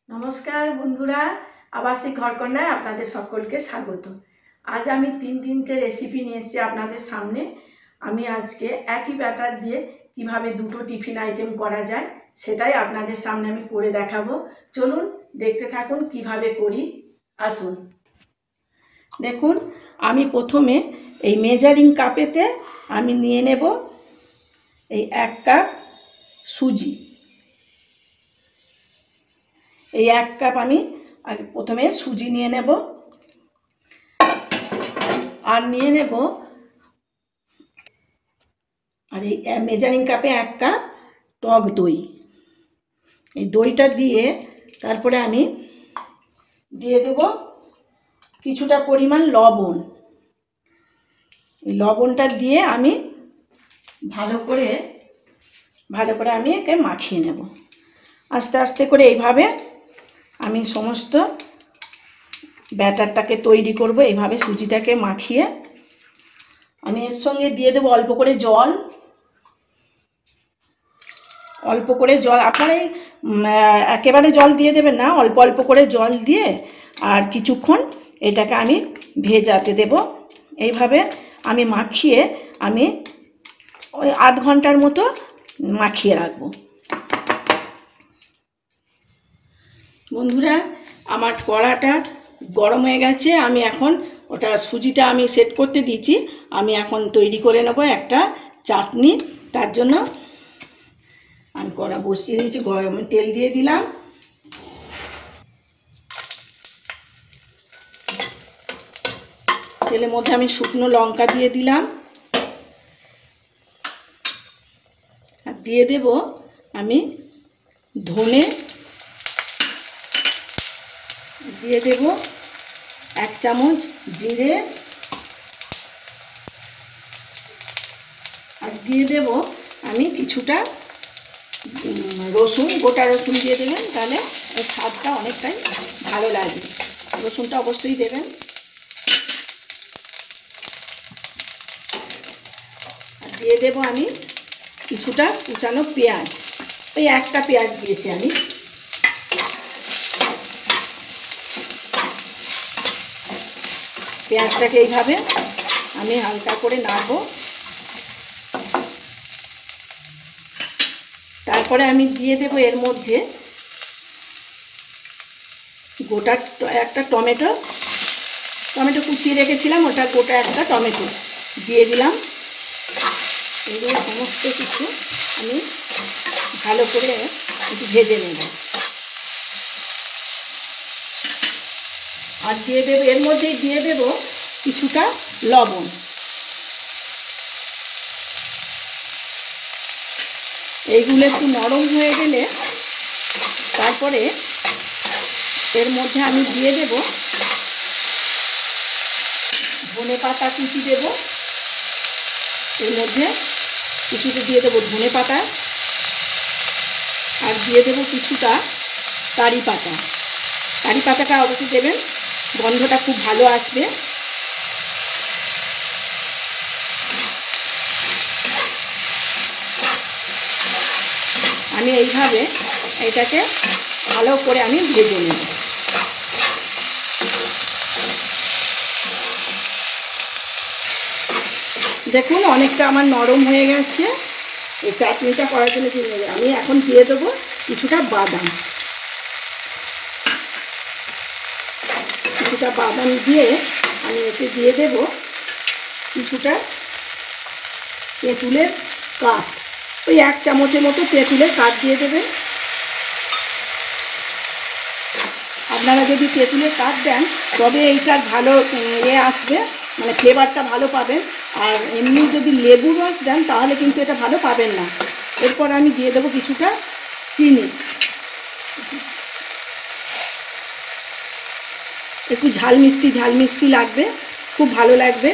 নমস্কার বন্ধুরা, আবাসিক ঘরকন্যায় আপনাদের সকলকে স্বাগত। আজ আমি তিনটে রেসিপি নিয়ে এসেছি আপনাদের সামনে। আমি আজকে একই ব্যাটার দিয়ে কিভাবে দুটো টিফিন আইটেম করা যায় সেটাই আপনাদের সামনে আমি করে দেখাবো। চলুন দেখতে থাকুন কিভাবে করি। আসুন, দেখুন আমি প্রথমে এই মেজারিং কাপেতে আমি নিয়ে নেব এই 1 কাপ সুজি। এই 1 কাপ আমি আগে প্রথমে সুজি নিয়ে নেব, আর নিয়ে নেব আর এই মেজারিং কাপে 1 কাপ টক দই। এই দইটা দিয়ে তারপরে আমি দিয়ে দেব কিছুটা পরিমাণ লবণ। এই লবণটা দিয়ে আমি ভালো করে আমি একে মাখিয়ে নেব। আস্তে আস্তে করে এইভাবে আমি সমস্ত ব্যাটারটাকে তৈরি করব। এইভাবে সুজিটাকে মাখিয়ে আমি এর সঙ্গে দিয়ে দেবো অল্প করে জল। আপনারা একেবারে জল দিয়ে দেবেন না, অল্প অল্প করে জল দিয়ে আর কিছুক্ষণ এটাকে আমি ভেজাতে দেব। এইভাবে আমি মাখিয়ে আমি ওই আধ ঘন্টার মতো মাখিয়ে রাখবো। বন্ধুরা, আমার কড়াটা গরম হয়ে গেছে। আমি এখন ওটা সুজিটা আমি সেট করতে দিয়েছি। আমি এখন তৈরি করে নেব একটা চাটনি। তার জন্য আমি কড়া বসিয়ে দিয়েছি, গরমে তেল দিয়ে দিলাম। তেলের মধ্যে আমি শুকনো লঙ্কা দিয়ে দিলাম, আর দিয়ে দেব আমি ধনে, দিয়ে দেব 1 চামচ জিরে, আর দিয়ে দেব আমি কিছুটা রসুন, গোটা রসুন দিয়ে দেবেন, তাহলে স্বাদটা অনেকটাই ভালো লাগবে। রসুনটা অবশ্যই দেবেন। আর দিয়ে দেব আমি কিছুটা কুচানো পেঁয়াজ। ওই 1টা পেঁয়াজ দিয়েছি আমি। পেঁয়াজটাকে এইভাবে আমি হালকা করে নাড়ব। তারপরে আমি দিয়ে দেব এর মধ্যে গোটা একটা টমেটো কুচিয়ে রেখেছিলাম, ওটা গোটা একটা টমেটো দিয়ে দিলাম। এগুলো সমস্ত কিছু আমি ভালো করে একটু ভেজে নেব। আর দিয়ে দেব এর মধ্যেই দিয়ে দেব কিছুটা লবণ। এইগুলো একটু নরম হয়ে গেলে তারপরে এর মধ্যে আমি দিয়ে দেব ধনে পাতা কুচি দেব। এর মধ্যে কিছুটা দিয়ে দেব ধনে পাতা, আর দিয়ে দেব কিছুটা কারি পাতা। কারি পাতাটা অবশ্যই দেবেন, গন্ধটা খুব ভালো আসবে। আমি এইভাবে এটাকে ভালো করে আমি ভেজে নেব। দেখুন অনেকটা আমার নরম হয়ে গেছে। এই চাটনিটা করার জন্য আমি এখন দিয়ে দেবো কিছুটা বাদাম। দিয়ে আমি এতে দিয়ে দেব কিছুটা তেঁতুলের কাঠ। ওই 1 চামচের মতো তেঁতুলের কাঠ দিয়ে দেবেন। আপনারা যদি তেঁতুলের কাঠ দেন তবে এইটার ভালো আসবে, মানে ফ্লেভারটা ভালো পাবেন। আর এমনি যদি লেবুর রস দেন তাহলে কিন্তু এটা ভালো পাবেন না। এরপর আমি দিয়ে দেবো কিছুটা চিনি। একটু ঝাল মিষ্টি লাগবে, খুব ভালো লাগবে।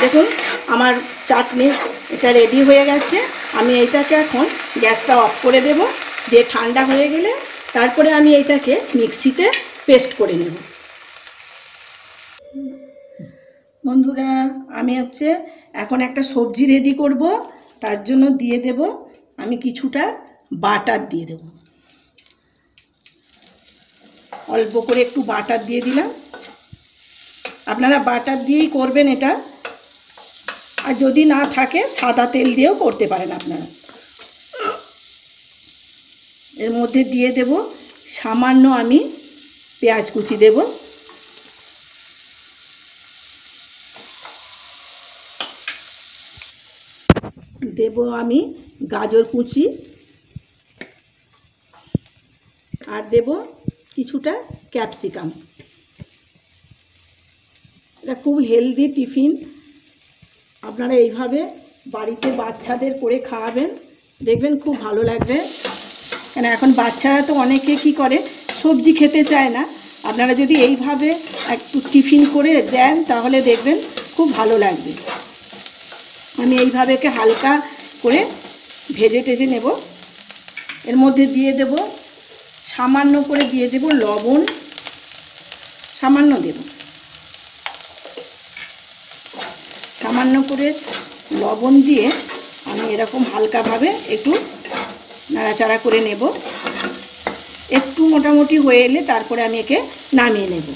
দেখুন আমার চাটনি এটা রেডি হয়ে গেছে। আমি এইটাকে এখন গ্যাসটা অফ করে দেব, দিয়ে ঠান্ডা হয়ে গেলে তারপরে আমি এইটাকে মিক্সিতে পেস্ট করে নেব। বন্ধুরা, আমি এখন একটা সবজি রেডি করব। তার জন্য দিয়ে দেব আমি কিছুটা বাটার দিয়ে দেব, অল্প করে একটু বাটার দিয়ে দিলাম। আপনারা বাটার দিয়েই করবেন এটা, আর যদি না থাকে সাদা তেল দিয়েও করতে পারেন আপনারা। এর মধ্যে দিয়ে দেব সামান্য আমি পেঁয়াজ কুচি দেব, দেব আমি গাজর কুচি, আর দেব কিছুটা ক্যাপসিকাম। এটা খুব হেলদি টিফিন, আপনারা এইভাবে বাড়িতে বাচ্চাদের করে খাওয়াবেন, দেখবেন খুব ভালো লাগবে। কেন এখন বাচ্চারা তো অনেকে কি করে সবজি খেতে চায় না, আপনারা যদি এইভাবে একটু টিফিন করে দেন তাহলে দেখবেন খুব ভালো লাগবে। আমি এইভাবে হালকা করে ভেজে টেজে নেব। এর মধ্যে দিয়ে দেব সামান্য করে দিয়ে দেব লবণ, সামান্য দেব, সামান্য করে লবণ দিয়ে আমি এরকম হালকাভাবে একটু নাড়াচাড়া করে নেব। একটু মোটামুটি হয়ে এলে তারপরে আমি একে নামিয়ে নেব।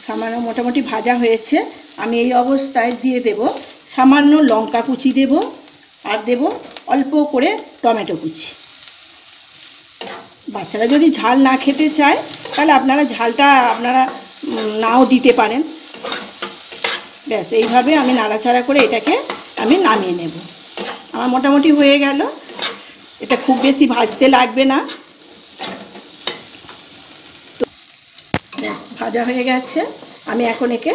সামান্য মোটামুটি ভাজা হয়েছে, আমি এই অবস্থায় দিয়ে দেব সামান্য লঙ্কা কুচি দেব, আর দেব অল্প করে টমেটো কুচি। বাচ্চারা যদি ঝাল না খেতে চায় তাহলে আপনারা ঝালটা নাও দিতে পারেন। ব্যাস এইভাবে আমি নাড়াচাড়া করে এটাকে আমি নামিয়ে নেব। আমার মোটামুটি হয়ে গেল, এটা খুব বেশি ভাজতে লাগবে না। তো ব্যাস ভাজা হয়ে গেছে, আমি এখন একে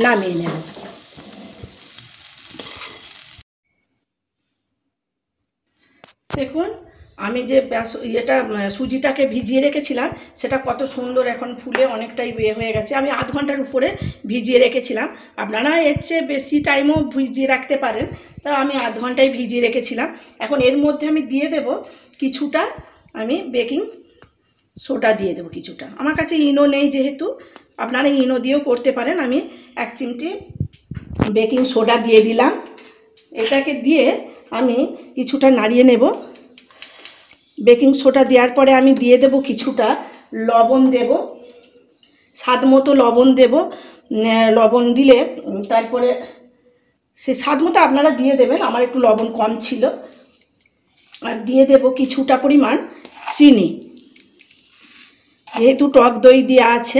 নামিয়ে নেব। দেখুন আমি যে সুজিটাকে ভিজিয়ে রেখেছিলাম সেটা কত সুন্দর এখন ফুলে অনেকটাই হয়ে গেছে। আমি আধ ঘন্টার উপরে ভিজিয়ে রেখেছিলাম, আপনারা এর চেয়ে বেশি টাইমও ভিজিয়ে রাখতে পারেন, তা আমি আধ ঘন্টায় ভিজিয়ে রেখেছিলাম। এখন এর মধ্যে আমি দিয়ে দেব কিছুটা আমি বেকিং সোডা দিয়ে দেবো কিছুটা। আমার কাছে ইনো নেই যেহেতু, আপনারা ইনো দিয়েও করতে পারেন। আমি 1 চিমটি বেকিং সোডা দিয়ে দিলাম। এটাকে দিয়ে আমি কিছুটা নাড়িয়ে নেব। বেকিং সোডা দেওয়ার পরে আমি দিয়ে দেব কিছুটা লবণ দেব, স্বাদ মতো লবণ দেব। লবণ দিলে তারপরে সে স্বাদ মতো আপনারা দিয়ে দেবেন, আমার একটু লবণ কম ছিল। আর দিয়ে দেব কিছুটা পরিমাণ চিনি, যেহেতু টক দই দেওয়া আছে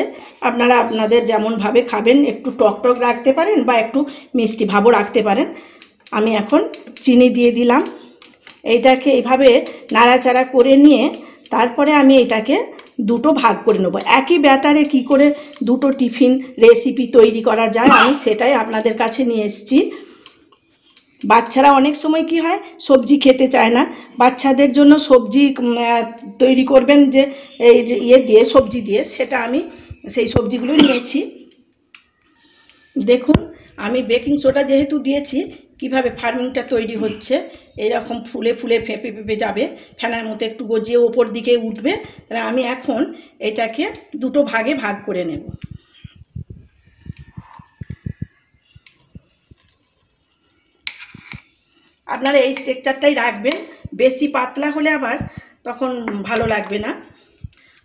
আপনারা আপনাদের যেমনভাবে খাবেন একটু টক টক রাখতে পারেন বা একটু মিষ্টি ভাবও রাখতে পারেন। আমি এখন চিনি দিয়ে দিলাম। এইটাকে এইভাবে নাড়াচাড়া করে নিয়ে তারপরে আমি এটাকে দুটো ভাগ করে নেব। একই ব্যাটারে কি করে দুটো টিফিন রেসিপি তৈরি করা যায় আমি সেটাই আপনাদের কাছে নিয়ে এসেছি। বাচ্চারা অনেক সময় কি হয় সবজি খেতে চায় না, বাচ্চাদের জন্য সবজি তৈরি করবেন যে দিয়ে সবজি দিয়ে, সেটা আমি সেই সবজিগুলো নিয়েছি। দেখুন আমি বেকিং সোডা যেহেতু দিয়েছি কিভাবে ফার্মিংটা তৈরি হচ্ছে, এরকম ফুলে ফুলে ফেঁপে ফেঁপে যাবে, ফেনার মতো একটু গজিয়ে ওপর দিকে উঠবে। তাহলে আমি এখন এটাকে দুটো ভাগে ভাগ করে নেব। আপনারা এই স্ট্রাকচারটাই রাখবেন, বেশি পাতলা হলে আবার তখন ভালো লাগবে না।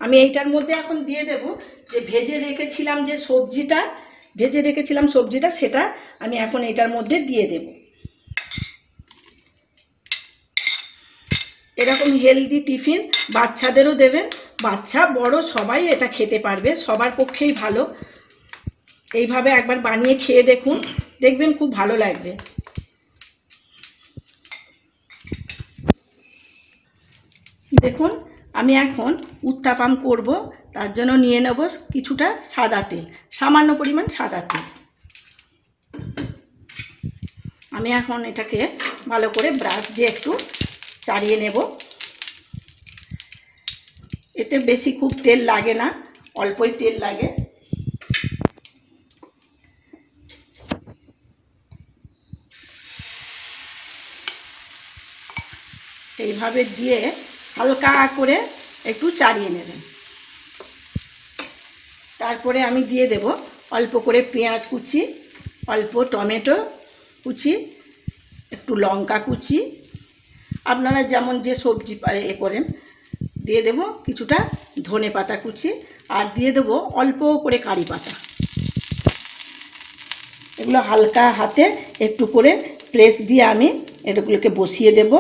আমি এইটার মধ্যে এখন দিয়ে দেব যে ভেজে রেখেছিলাম সবজিটা, সেটা আমি এখন এটার মধ্যে দিয়ে দেব। এরকম হেলদি টিফিন বাচ্চাদেরও দেবেন, বাচ্চা বড় সবাই এটা খেতে পারবে, সবার পক্ষেই ভালো। এইভাবে একবার বানিয়ে খেয়ে দেখুন, দেখবেন খুব ভালো লাগবে। দেখুন আমি এখন উত্তাপাম করব, তার জন্য নিয়ে নেব কিছুটা সাদা তেল, সামান্য পরিমাণ সাদা তেল। আমি এখন এটাকে ভালো করে ব্রাশ দিয়ে একটু চাড়িয়ে নেব। এতে বেশি খুব তেল লাগে না, অল্পই তেল লাগে। এইভাবে দিয়ে হালকা করে একটু চাড়িয়ে নেবেন। তারপরে আমি দিয়ে দেব অল্প করে পেঁয়াজ কুচি, অল্প টমেটো কুচি, একটু লঙ্কা কুচি, আপনারা যেমন যে সবজি করেন, দিয়ে দেব কিছুটা ধনে পাতা কুচি, আর দিয়ে দেব অল্প করে কারি পাতা। এগুলো হালকা হাতে একটু করে প্রেস দিয়ে আমি এগুলোকে বসিয়ে দেব।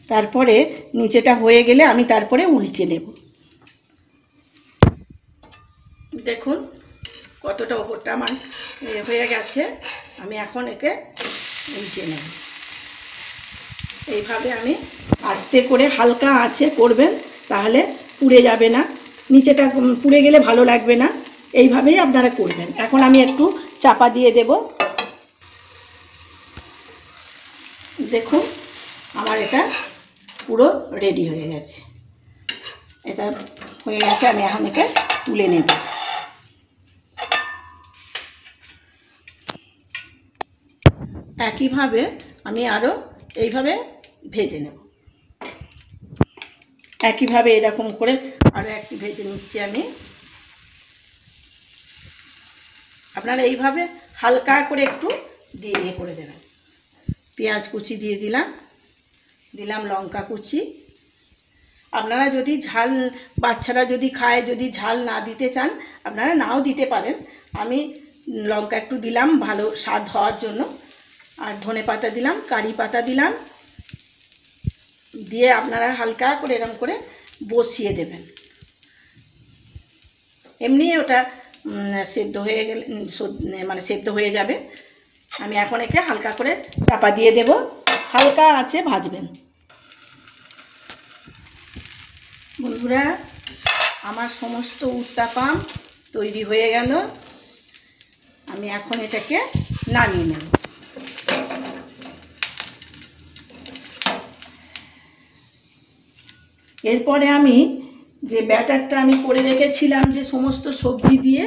তারপরে নিচেটা হয়ে গেলে আমি তারপরে উল্টে নেব। দেখুন কতটা ওপরটা আমার হয়ে গেছে। আমি এখন একে উল্টে নেব। এইভাবে আমি আস্তে করে হালকা আঁচে করবেন, তাহলে পুড়ে যাবে না, নিচেটা পুড়ে গেলে ভালো লাগবে না। এইভাবেই আপনারা করবেন। এখন আমি একটু চাপা দিয়ে দেব। দেখুন আমার এটা পুরো রেডি হয়ে গেছে। এটা হয়ে গেছে, আমি এখন একে তুলে নেব। একইভাবে আমি আরও এইভাবে ভেজে নেব। একইভাবে এরকম করে আরও একটি ভেজে নিচ্ছি আমি। আপনারা এইভাবে হালকা করে একটু দিয়ে করে দেবেন। পেঁয়াজ কুচি দিয়ে দিলাম লঙ্কা কুচি। আপনারা যদি ঝাল, বাচ্চারা যদি খায়, যদি ঝাল না দিতে চান আপনারা নাও দিতে পারেন। আমি লঙ্কা একটু দিলাম ভালো স্বাদ হওয়ার জন্য, আর ধনে পাতা দিলাম, কারি পাতা দিলাম, দিয়ে আপনারা হালকা করে এরকম করে বসিয়ে দেবেন। এমনি ওটা সেদ্ধ হয়ে গেলে মানে সেদ্ধ হয়ে যাবে। আমি এখন একে হালকা করে চাপা দিয়ে দেব, হালকা আঁচে ভাজবেন। বন্ধুরা আমার সমস্ত উত্তাপাম তৈরি হয়ে গেল। আমি এখন এটাকে নামিয়ে নেব। এরপরে আমি যে ব্যাটারটা আমি করে রেখেছিলাম যে সমস্ত সবজি দিয়ে,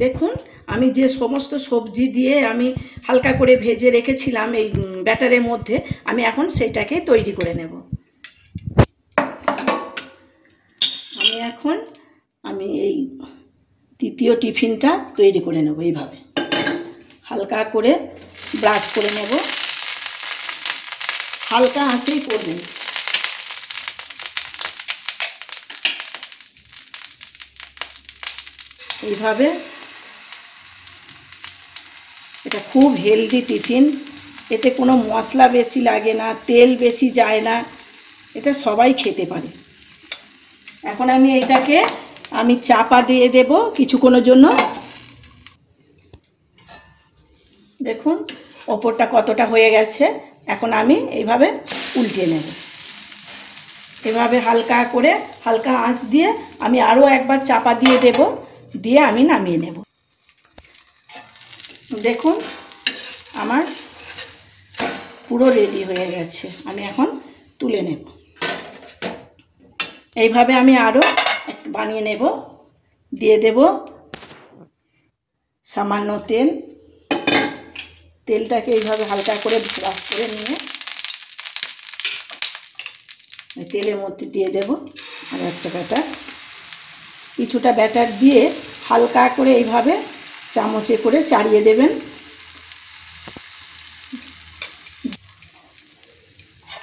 দেখুন আমি যে সমস্ত সবজি দিয়ে আমি হালকা করে ভেজে রেখেছিলাম এই ব্যাটারের মধ্যে, আমি এখন সেটাকে তৈরি করে নেব। আমি এই তৃতীয় টিফিনটা তৈরি করে নেব। এইভাবে হালকা করে ব্রাশ করে নেব, হালকা আঁচেই করবেন। এইভাবে এটা খুব হেলদি টিফিন, এতে কোনো মশলা বেশি লাগে না, তেল বেশি যায় না, এটা সবাই খেতে পারে। এখন আমি এটাকে চাপা দিয়ে দেব কিছুক্ষণের জন্য। দেখুন ওপরটা কতটা হয়ে গেছে। এখন আমি এইভাবে উল্টে নেব। এভাবে হালকা করে হালকা আঁচ দিয়ে আমি আরও একবার চাপা দিয়ে দেব, দিয়ে আমি নামিয়ে নেব। দেখুন আমার পুরো রেডি হয়ে গেছে। আমি এখন তুলে নেব। এইভাবে আমি আরও একটু বানিয়ে নেব। দিয়ে দেব সামান্য তেলটাকে এইভাবে হালকা করে ব্রাশ করে নিয়ে তেলের মধ্যে দিয়ে দেব আর একটা ব্যাটার। কিছুটা ব্যাটার দিয়ে হালকা করে এইভাবে চামচে করে চাড়িয়ে দেবেন।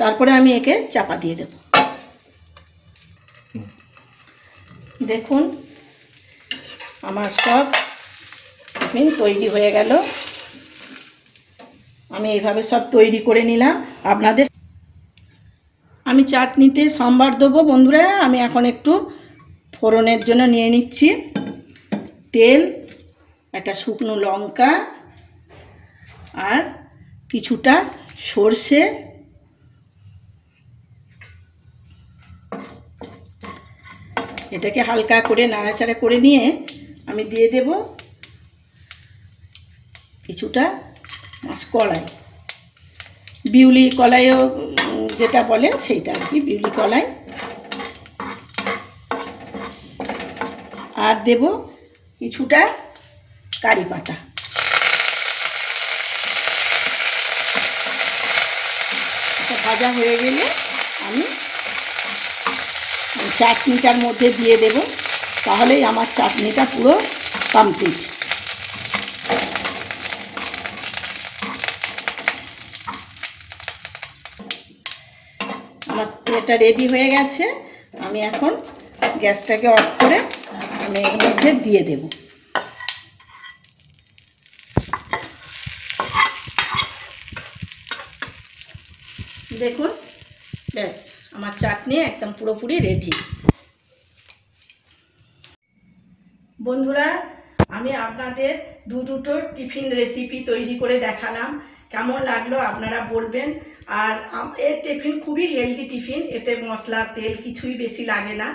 তারপরে আমি একে চাপা দিয়ে দেব। দেখুন আমার সব টিফিন তৈরি হয়ে গেল। আমি এইভাবে সব তৈরি করে নিলাম। আপনাদের আমি চাটনিতে সম্বার দেবো। বন্ধুরা আমি এখন একটু ফোড়নের জন্য নিয়ে নিচ্ছি তেল, একটা শুকনো লঙ্কা আর কিছুটা সর্ষে। এটাকে হালকা করে নাড়াচাড়া করে নিয়ে আমি দিয়ে দেব কিছুটা মাসকলাই, বিউলি কলাইও যেটা বলে সেইটা আর কি, বিউলি কলাই। আর দেব কিছুটা কারি পাতা। এটা ভাজা হয়ে গেলে আমি চাটনিটার মধ্যে দিয়ে দেব, তাহলেই আমার চাটনিটা পুরো কমপ্লিট। এটা রেডি হয়ে গেছে। আমি এখন গ্যাসটাকে অফ করে আমি এর মধ্যে দিয়ে দেব। দেখুন, ব্যাস আমার চাটনি একদম পুরোপুরি রেডি। বন্ধুরা, আমি আপনাদের দুটো টিফিন রেসিপি তৈরি করে দেখালাম। কেমন লাগলো আপনারা বলবেন। আর এর টিফিন খুবই হেলদি টিফিন, এতে মশলা তেল কিছুই বেশি লাগে না,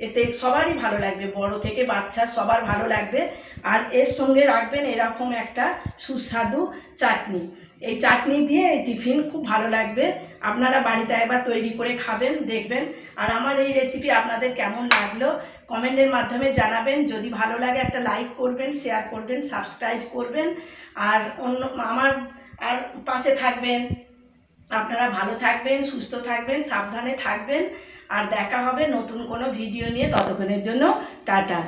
এতে সবারই ভালো লাগবে, বড় থেকে বাচ্চা সবার ভালো লাগবে। আর এর সঙ্গে রাখবেন এরকম একটা সুস্বাদু চাটনি। এই চাটনি দিয়ে এই টিফিন খুব ভালো লাগবে। আপনারা বাড়িতে একবার তৈরি করে খাবেন, দেখবেন। আর আমার এই রেসিপি আপনাদের কেমন লাগলো কমেন্টের মাধ্যমে জানাবেন। যদি ভালো লাগে একটা লাইক করবেন, শেয়ার করবেন, সাবস্ক্রাইব করবেন। আর আমার পাশে থাকবেন। আপনারা ভালো থাকবেন, সুস্থ থাকবেন, সাবধানে থাকবেন। আর দেখা হবে নতুন কোনো ভিডিও নিয়ে। ততক্ষণের জন্য টাটা।